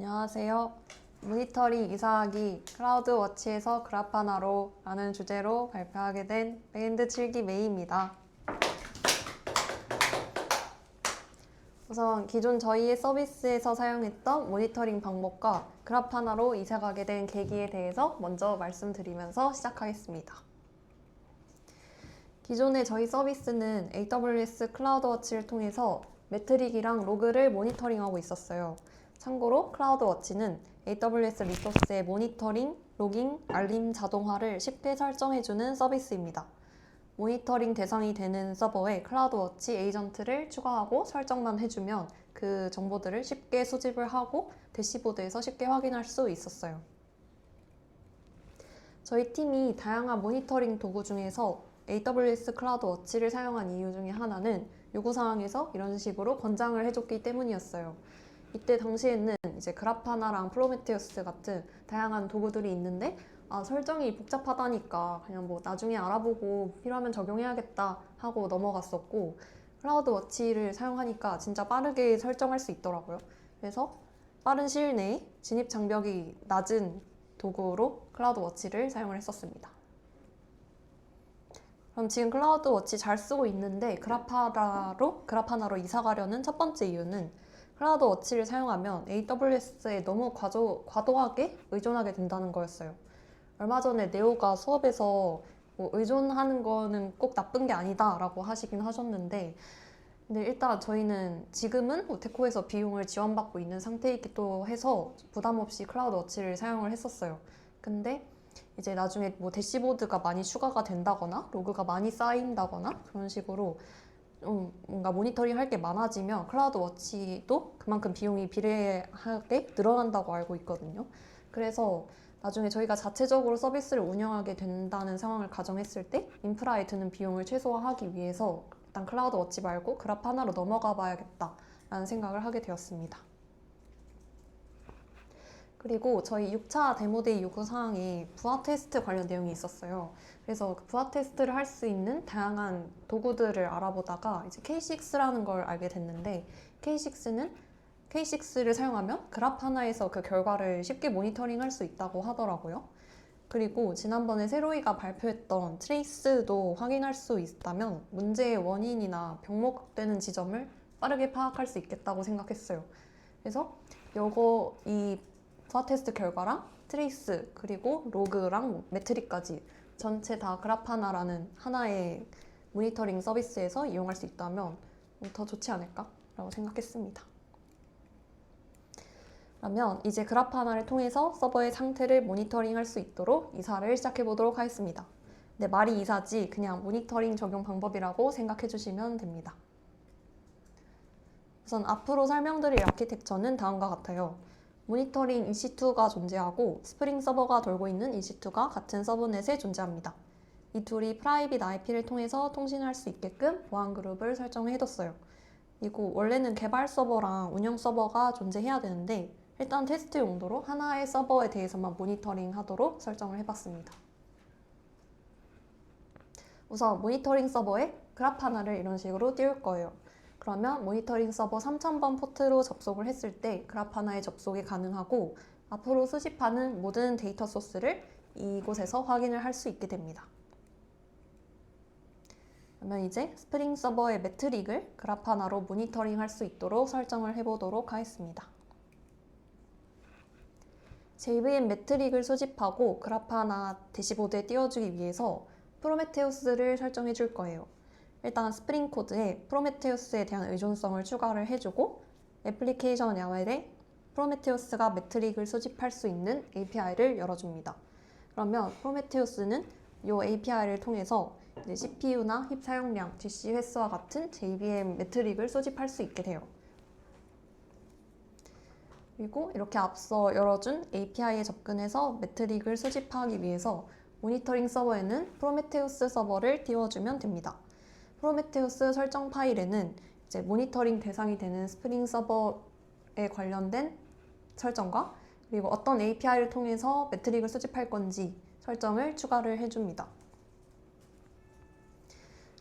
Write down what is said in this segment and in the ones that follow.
안녕하세요. 모니터링 이사하기 클라우드워치에서 그라파나로 라는 주제로 발표하게 된 밴드 7기 메이입니다. 우선 기존 저희의 서비스에서 사용했던 모니터링 방법과 그라파나로 이사가게 된 계기에 대해서 먼저 말씀드리면서 시작하겠습니다. 기존의 저희 서비스는 AWS 클라우드워치를 통해서 매트릭이랑 로그를 모니터링하고 있었어요. 참고로 클라우드워치는 AWS 리소스의 모니터링, 로깅, 알림 자동화를 쉽게 설정해주는 서비스입니다. 모니터링 대상이 되는 서버에 클라우드워치 에이전트를 추가하고 설정만 해주면 그 정보들을 쉽게 수집을 하고 대시보드에서 쉽게 확인할 수 있었어요. 저희 팀이 다양한 모니터링 도구 중에서 AWS 클라우드워치를 사용한 이유 중에 하나는 요구사항에서 이런 식으로 권장을 해줬기 때문이었어요. 이때 당시에는 이제 그라파나랑 프로메테우스 같은 다양한 도구들이 있는데 설정이 복잡하다니까 그냥 뭐 나중에 알아보고 필요하면 적용해야겠다 하고 넘어갔었고, 클라우드워치를 사용하니까 진짜 빠르게 설정할 수 있더라고요. 그래서 빠른 시일 내에 진입 장벽이 낮은 도구로 클라우드워치를 사용을 했었습니다. 그럼 지금 클라우드워치 잘 쓰고 있는데 그라파나로 이사 가려는 첫 번째 이유는 클라우드워치를 사용하면 AWS에 너무 과도하게 의존하게 된다는 거였어요. 얼마 전에 네오가 수업에서 뭐 의존하는 거는 꼭 나쁜 게 아니다 라고 하시긴 하셨는데, 근데 일단 저희는 지금은 오테코에서 비용을 지원받고 있는 상태이기도 해서 부담 없이 클라우드워치를 사용을 했었어요. 근데 이제 나중에 뭐 대시보드가 많이 추가가 된다거나 로그가 많이 쌓인다거나 그런 식으로 뭔가 모니터링 할 게 많아지면 클라우드워치도 그만큼 비용이 비례하게 늘어난다고 알고 있거든요. 그래서 나중에 저희가 자체적으로 서비스를 운영하게 된다는 상황을 가정했을 때 인프라에 드는 비용을 최소화하기 위해서 일단 클라우드워치 말고 그라파나로 넘어가 봐야겠다라는 생각을 하게 되었습니다. 그리고 저희 6차 데모데이 요구사항에 부하 테스트 관련 내용이 있었어요. 그래서 그 부하 테스트를 할 수 있는 다양한 도구들을 알아보다가 이제 K6라는 걸 알게 됐는데, K6를 사용하면 그라파나에서 그 결과를 쉽게 모니터링 할 수 있다고 하더라고요. 그리고 지난번에 세로이가 발표했던 트레이스도 확인할 수 있다면 문제의 원인이나 병목되는 지점을 빠르게 파악할 수 있겠다고 생각했어요. 그래서 이 부하 테스트 결과랑 트레이스 그리고 로그랑 매트릭까지 전체 다 그라파나라는 하나의 모니터링 서비스에서 이용할 수 있다면 더 좋지 않을까라고 생각했습니다. 그러면 이제 그라파나를 통해서 서버의 상태를 모니터링할 수 있도록 이사를 시작해 보도록 하겠습니다. 네, 말이 이사지 그냥 모니터링 적용 방법이라고 생각해 주시면 됩니다. 우선 앞으로 설명드릴 아키텍처는 다음과 같아요. 모니터링 EC2가 존재하고 스프링 서버가 돌고 있는 EC2가 같은 서브넷에 존재합니다. 이 둘이 프라이빗 IP를 통해서 통신할 수 있게끔 보안 그룹을 설정해뒀어요. 그리고 원래는 개발 서버랑 운영 서버가 존재해야 되는데 일단 테스트 용도로 하나의 서버에 대해서만 모니터링 하도록 설정을 해봤습니다. 우선 모니터링 서버에 그라파나를 이런 식으로 띄울 거예요. 그러면 모니터링 서버 3000번 포트로 접속을 했을 때 그라파나에 접속이 가능하고 앞으로 수집하는 모든 데이터 소스를 이곳에서 확인을 할 수 있게 됩니다. 그러면 이제 스프링 서버의 매트릭을 그라파나로 모니터링 할 수 있도록 설정을 해보도록 하겠습니다. JVM 매트릭을 수집하고 그라파나 대시보드에 띄워주기 위해서 프로메테우스를 설정해 줄 거예요. 일단 스프링 코드에 프로메테우스에 대한 의존성을 추가를 해주고 애플리케이션 야멜에 프로메테우스가 매트릭을 수집할 수 있는 API를 열어줍니다. 그러면 프로메테우스는 이 API를 통해서 이제 CPU나 힙 사용량, DC 횟수와 같은 JVM 매트릭을 수집할 수 있게 돼요. 그리고 이렇게 앞서 열어준 API에 접근해서 매트릭을 수집하기 위해서 모니터링 서버에는 프로메테우스 서버를 띄워주면 됩니다. 프로메테우스 설정 파일에는 이제 모니터링 대상이 되는 스프링 서버에 관련된 설정과 그리고 어떤 API를 통해서 매트릭을 수집할 건지 설정을 추가를 해줍니다.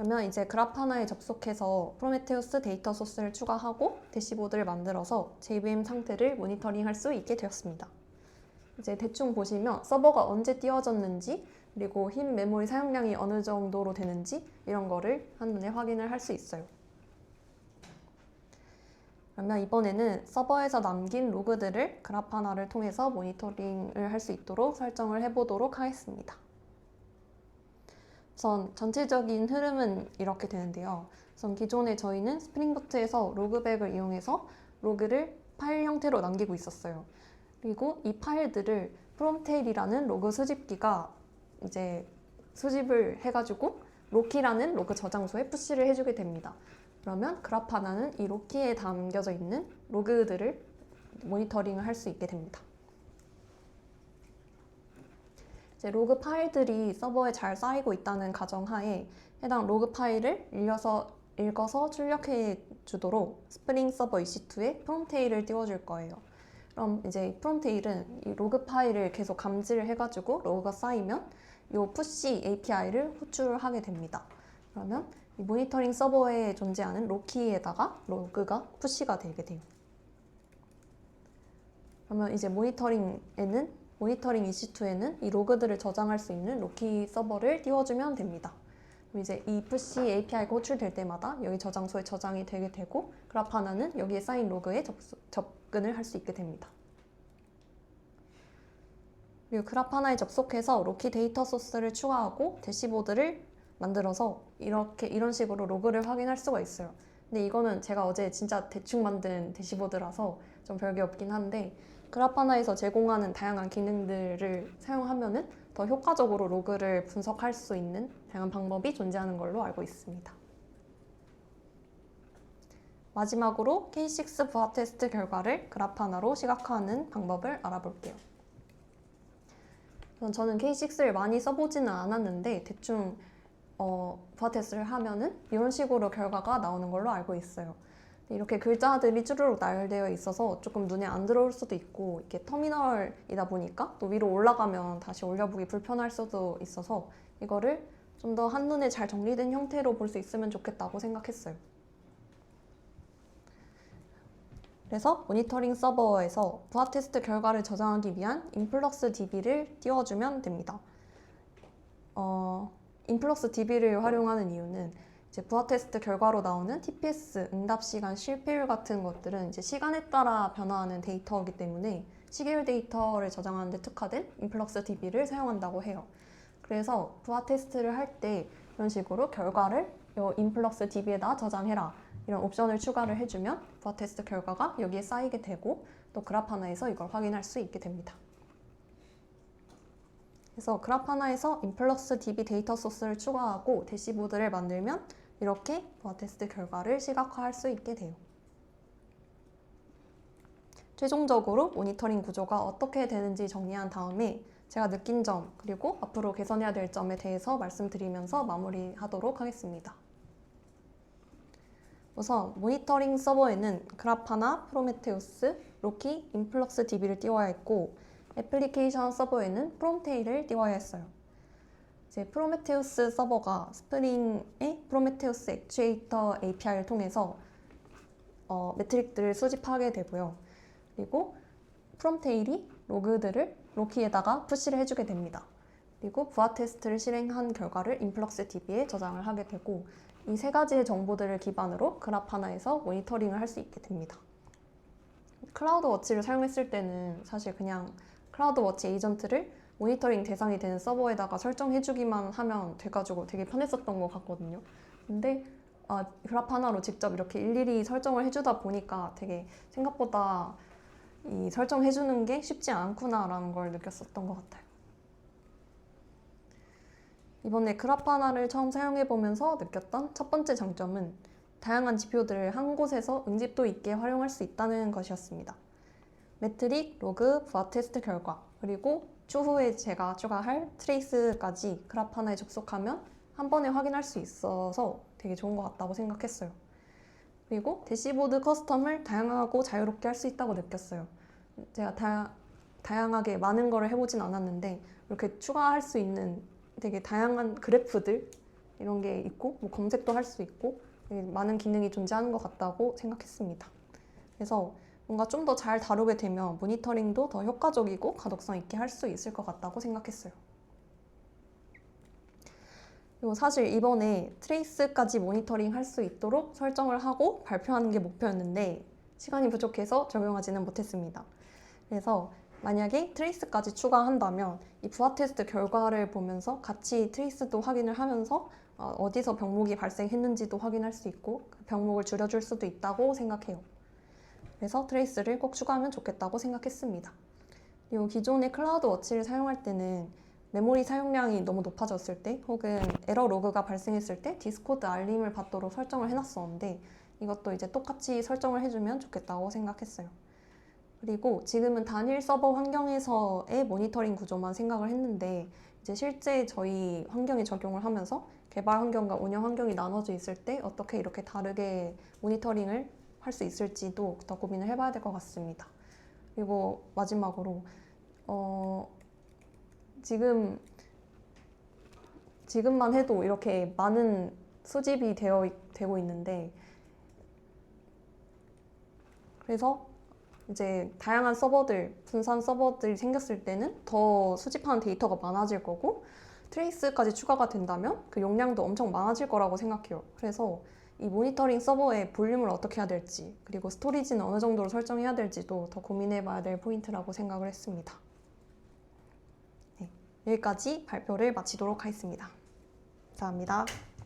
그러면 이제 그라파나에 접속해서 프로메테우스 데이터 소스를 추가하고 대시보드를 만들어서 JVM 상태를 모니터링할 수 있게 되었습니다. 이제 대충 보시면 서버가 언제 띄워졌는지 그리고 흰 메모리 사용량이 어느 정도로 되는지 이런 거를 한눈에 확인을 할 수 있어요. 그러면 이번에는 서버에서 남긴 로그들을 그라파나를 통해서 모니터링을 할 수 있도록 설정을 해보도록 하겠습니다. 우선 전체적인 흐름은 이렇게 되는데요. 우선 기존에 저희는 스프링부트에서 로그백을 이용해서 로그를 파일 형태로 남기고 있었어요. 그리고 이 파일들을 프롬테일이라는 로그 수집기가 이제 수집을 해가지고 로키라는 로그 저장소에 푸시를 해주게 됩니다. 그러면 그라파나는 이 로키에 담겨져 있는 로그들을 모니터링을 할 수 있게 됩니다. 이제 로그 파일들이 서버에 잘 쌓이고 있다는 가정하에 해당 로그 파일을 읽어서 출력해 주도록 스프링 서버 EC2에 프롬테일을 띄워줄 거예요. 그럼 이제 프롬테일은 이 로그 파일을 계속 감지를 해가지고 로그가 쌓이면 이 푸시 API를 호출하게 됩니다. 그러면 이 모니터링 서버에 존재하는 로키에다가 로그가 푸시가 되게 돼요. 그러면 이제 모니터링 EC2에는 이 로그들을 저장할 수 있는 로키 서버를 띄워주면 됩니다. 그럼 이제 이 푸시 API가 호출될 때마다 여기 저장소에 저장이 되게 되고 그라파나는 여기에 쌓인 로그에 접근을 할 수 있게 됩니다. 그리고 그라파나에 접속해서 로키 데이터 소스를 추가하고 대시보드를 만들어서 이런 식으로 로그를 확인할 수가 있어요. 근데 이거는 제가 어제 진짜 대충 만든 대시보드라서 좀 별게 없긴 한데 그라파나에서 제공하는 다양한 기능들을 사용하면은 더 효과적으로 로그를 분석할 수 있는 다양한 방법이 존재하는 걸로 알고 있습니다. 마지막으로 K6 부하 테스트 결과를 그라파나로 시각화하는 방법을 알아볼게요. 저는 K6를 많이 써보지는 않았는데 대충 부하 테스트를 하면은 이런 식으로 결과가 나오는 걸로 알고 있어요. 이렇게 글자들이 쭈루룩 나열되어 있어서 조금 눈에 안 들어올 수도 있고 이게 터미널이다 보니까 또 위로 올라가면 다시 올려보기 불편할 수도 있어서 이거를 좀 더 한눈에 잘 정리된 형태로 볼 수 있으면 좋겠다고 생각했어요. 그래서 모니터링 서버에서 부하 테스트 결과를 저장하기 위한 인플럭스 DB를 띄워주면 됩니다. 인플럭스 DB를 활용하는 이유는 이제 부하 테스트 결과로 나오는 TPS, 응답 시간, 실패율 같은 것들은 이제 시간에 따라 변화하는 데이터이기 때문에 시계율 데이터를 저장하는 데 특화된 인플럭스 DB를 사용한다고 해요. 그래서 부하 테스트를 할 때 이런 식으로 결과를 이 인플럭스 DB에다 저장해라 이런 옵션을 추가를 해주면 부하 테스트 결과가 여기에 쌓이게 되고 또 그라파나에서 이걸 확인할 수 있게 됩니다. 그래서 그라파나에서 인플럭스 DB 데이터 소스를 추가하고 대시보드를 만들면 이렇게 부하 테스트 결과를 시각화할 수 있게 돼요. 최종적으로 모니터링 구조가 어떻게 되는지 정리한 다음에 제가 느낀 점 그리고 앞으로 개선해야 될 점에 대해서 말씀드리면서 마무리하도록 하겠습니다. 우선 모니터링 서버에는 그라파나, 프로메테우스, 로키, 인플럭스 DB를 띄워야 했고 애플리케이션 서버에는 프롬테일을 띄워야 했어요. 이제 프로메테우스 서버가 스프링의 프로메테우스 액추에이터 API를 통해서 매트릭들을 수집하게 되고요. 그리고 프롬테일이 로그들을 로키에다가 푸시를 해주게 됩니다. 그리고 부하 테스트를 실행한 결과를 인플럭스 DB에 저장을 하게 되고 이 세 가지의 정보들을 기반으로 그라파나에서 모니터링을 할 수 있게 됩니다. 클라우드워치를 사용했을 때는 사실 그냥 클라우드워치 에이전트를 모니터링 대상이 되는 서버에다가 설정해주기만 하면 돼가지고 되게 편했었던 것 같거든요. 근데 그라파나로 직접 이렇게 일일이 설정을 해주다 보니까 되게 생각보다 이 설정해주는 게 쉽지 않구나라는 걸 느꼈었던 것 같아요. 이번에 그라파나를 처음 사용해보면서 느꼈던 첫 번째 장점은 다양한 지표들을 한 곳에서 응집도 있게 활용할 수 있다는 것이었습니다. 매트릭, 로그, 부하 테스트 결과, 그리고 추후에 제가 추가할 트레이스까지 그라파나에 접속하면 한 번에 확인할 수 있어서 되게 좋은 것 같다고 생각했어요. 그리고 대시보드 커스텀을 다양하고 자유롭게 할 수 있다고 느꼈어요. 제가 다양하게 많은 거를 해보진 않았는데 이렇게 추가할 수 있는 되게 다양한 그래프들 이런 게 있고 뭐 검색도 할 수 있고 많은 기능이 존재하는 것 같다고 생각했습니다. 그래서 뭔가 좀 더 잘 다루게 되면 모니터링도 더 효과적이고 가독성 있게 할 수 있을 것 같다고 생각했어요. 그리고 사실 이번에 트레이스까지 모니터링 할 수 있도록 설정을 하고 발표하는 게 목표였는데 시간이 부족해서 적용하지는 못했습니다. 그래서 만약에 트레이스까지 추가한다면 이 부하 테스트 결과를 보면서 같이 트레이스도 확인을 하면서 어디서 병목이 발생했는지도 확인할 수 있고 그 병목을 줄여줄 수도 있다고 생각해요. 그래서 트레이스를 꼭 추가하면 좋겠다고 생각했습니다. 그리고 기존의 클라우드 워치를 사용할 때는 메모리 사용량이 너무 높아졌을 때 혹은 에러 로그가 발생했을 때 디스코드 알림을 받도록 설정을 해놨었는데 이것도 이제 똑같이 설정을 해주면 좋겠다고 생각했어요. 그리고 지금은 단일 서버 환경에서의 모니터링 구조만 생각을 했는데 이제 실제 저희 환경에 적용을 하면서 개발 환경과 운영 환경이 나눠져 있을 때 어떻게 이렇게 다르게 모니터링을 할 수 있을지도 더 고민을 해봐야 될 것 같습니다. 그리고 마지막으로 지금만 해도 이렇게 많은 수집이 되고 있는데 그래서 이제 다양한 서버들, 분산 서버들이 생겼을 때는 더 수집하는 데이터가 많아질 거고 트레이스까지 추가가 된다면 그 용량도 엄청 많아질 거라고 생각해요. 그래서 이 모니터링 서버의 볼륨을 어떻게 해야 될지 그리고 스토리지는 어느 정도로 설정해야 될지도 더 고민해 봐야 될 포인트라고 생각을 했습니다. 네, 여기까지 발표를 마치도록 하겠습니다. 감사합니다.